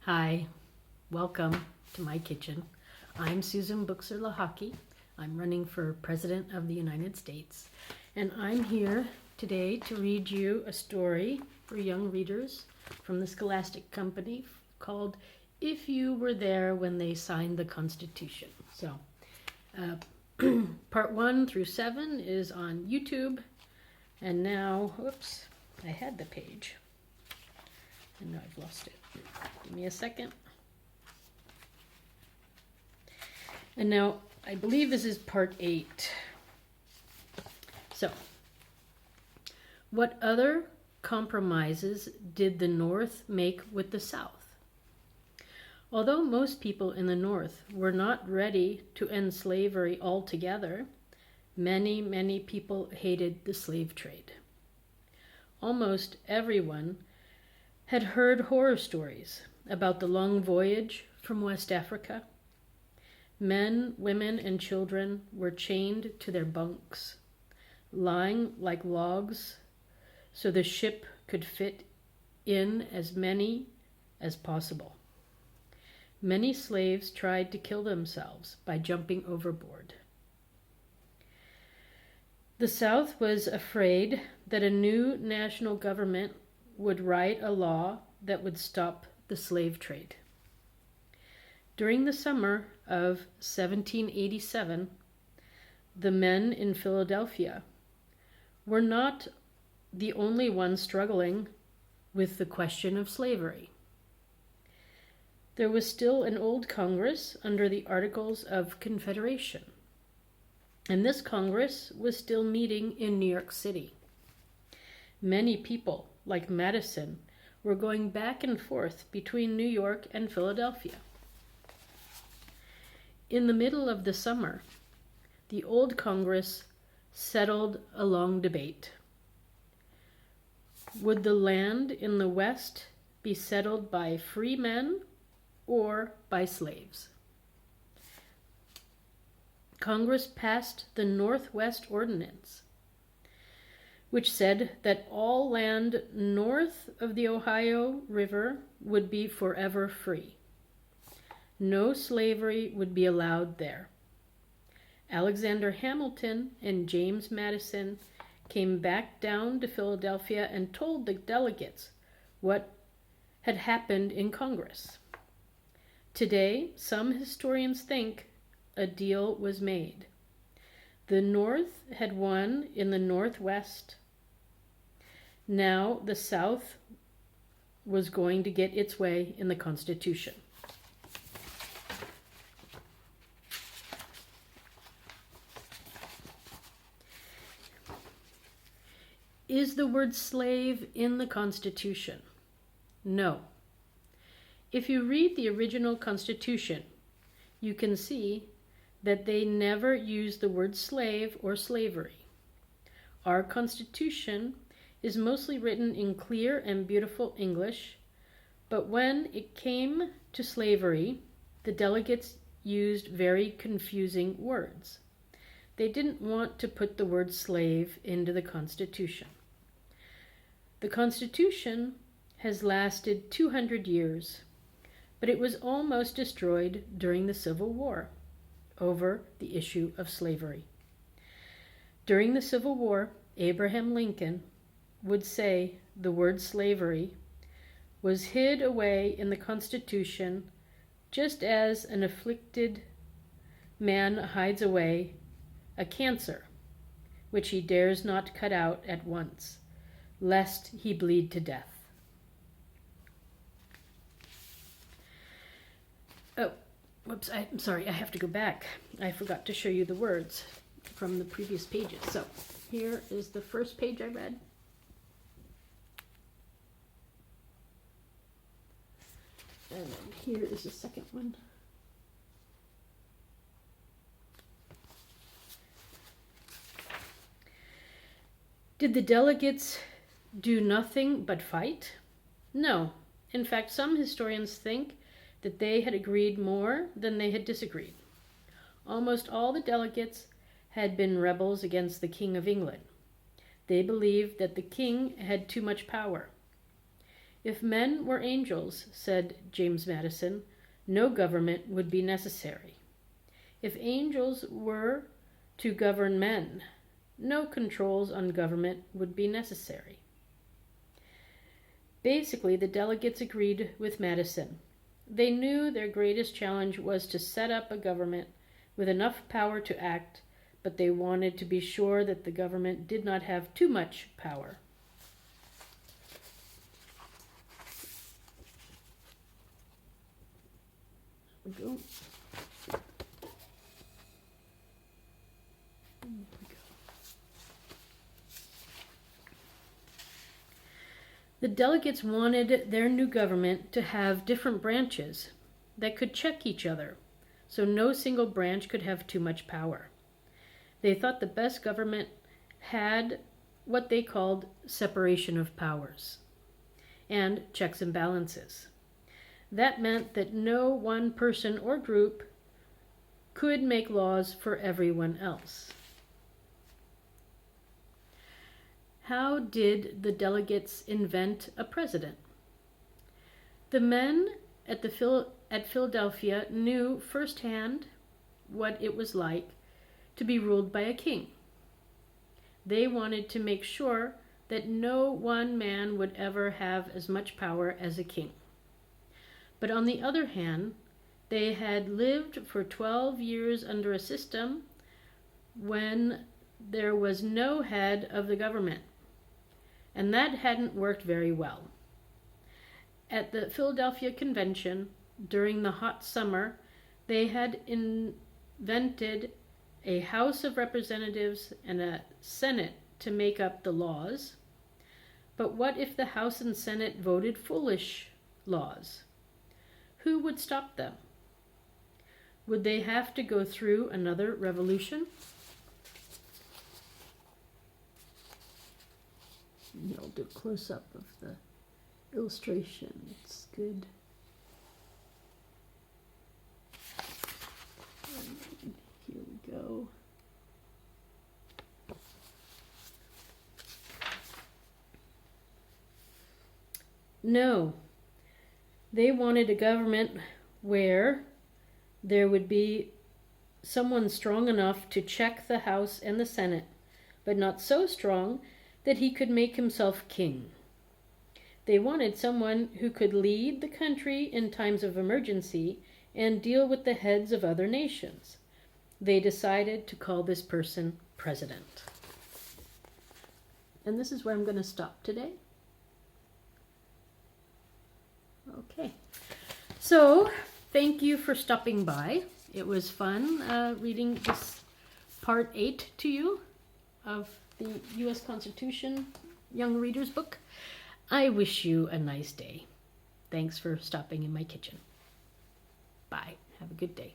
Hi, welcome to my kitchen. I'm Susan Buchser-Lochocki. I'm running for President of the United States, and I'm here today to read you a story for young readers from the Scholastic Company called If You Were There When They Signed the Constitution. So, part 1 through 7 is on YouTube, and now, whoops, I had the page, and now I've lost it. Give me a second. And now, I believe this is part 8. So, what other compromises did the North make with the South? Although most people in the North were not ready to end slavery altogether, many people hated the slave trade. Almost everyone had heard horror stories about the long voyage from West Africa. Men, women, and children were chained to their bunks, lying like logs so the ship could fit in as many as possible. Many slaves tried to kill themselves by jumping overboard. The South was afraid that a new national government would write a law that would stop the slave trade. During the summer of 1787, the men in Philadelphia were not the only ones struggling with the question of slavery. There was still an old Congress under the Articles of Confederation, and this Congress was still meeting in New York City. Many people, like Madison, were going back and forth between New York and Philadelphia. In the middle of the summer, the old Congress settled a long debate. Would the land in the West be settled by free men or by slaves? Congress passed the Northwest Ordinance, which said that all land north of the Ohio River would be forever free. No slavery would be allowed there. Alexander Hamilton and James Madison came back down to Philadelphia and told the delegates what had happened in Congress. Today, some historians think a deal was made. The North had won in the Northwest. Now the South was going to get its way in the Constitution. Is the word slave in the Constitution? No. If you read the original Constitution, you can see that they never used the word slave or slavery. Our Constitution is mostly written in clear and beautiful English, but when it came to slavery, the delegates used very confusing words. They didn't want to put the word slave into the Constitution. The Constitution has lasted 200 years, but it was almost destroyed during the Civil War over the issue of slavery. During the Civil War, Abraham Lincoln would say the word slavery was hid away in the Constitution just as an afflicted man hides away a cancer, which he dares not cut out at once, lest he bleed to death. Oh, whoops, I'm sorry, I have to go back. I forgot to show you the words from the previous pages. So here is the first page I read. And then here is the second one. Did the delegates do nothing but fight? No. In fact, some historians think that they had agreed more than they had disagreed. Almost all the delegates had been rebels against the King of England. They believed that the king had too much power. If men were angels, said James Madison, no government would be necessary. If angels were to govern men, no controls on government would be necessary. Basically, the delegates agreed with Madison. They knew their greatest challenge was to set up a government with enough power to act, but they wanted to be sure that the government did not have too much power. There we go. The delegates wanted their new government to have different branches that could check each other, so no single branch could have too much power. They thought the best government had what they called separation of powers and checks and balances. That meant that no one person or group could make laws for everyone else. How did the delegates invent a president? The men at Philadelphia knew firsthand what it was like to be ruled by a king. They wanted to make sure that no one man would ever have as much power as a king. But on the other hand, they had lived for 12 years under a system when there was no head of the government, and that hadn't worked very well. At the Philadelphia Convention, during the hot summer, they had invented a House of Representatives and a Senate to make up the laws. But what if the House and Senate voted foolish laws? Who would stop them? Would they have to go through another revolution? I'll do a close-up of the illustration. It's good. And here we go. No, they wanted a government where there would be someone strong enough to check the House and the Senate, but not so strong that he could make himself king. They wanted someone who could lead the country in times of emergency and deal with the heads of other nations. They decided to call this person president. And this is where I'm going to stop today. Okay. So, thank you for stopping by. It was fun reading this part 8 to you of the U.S. Constitution Young Reader's Book. I wish you a nice day. Thanks for stopping in my kitchen. Bye. Have a good day.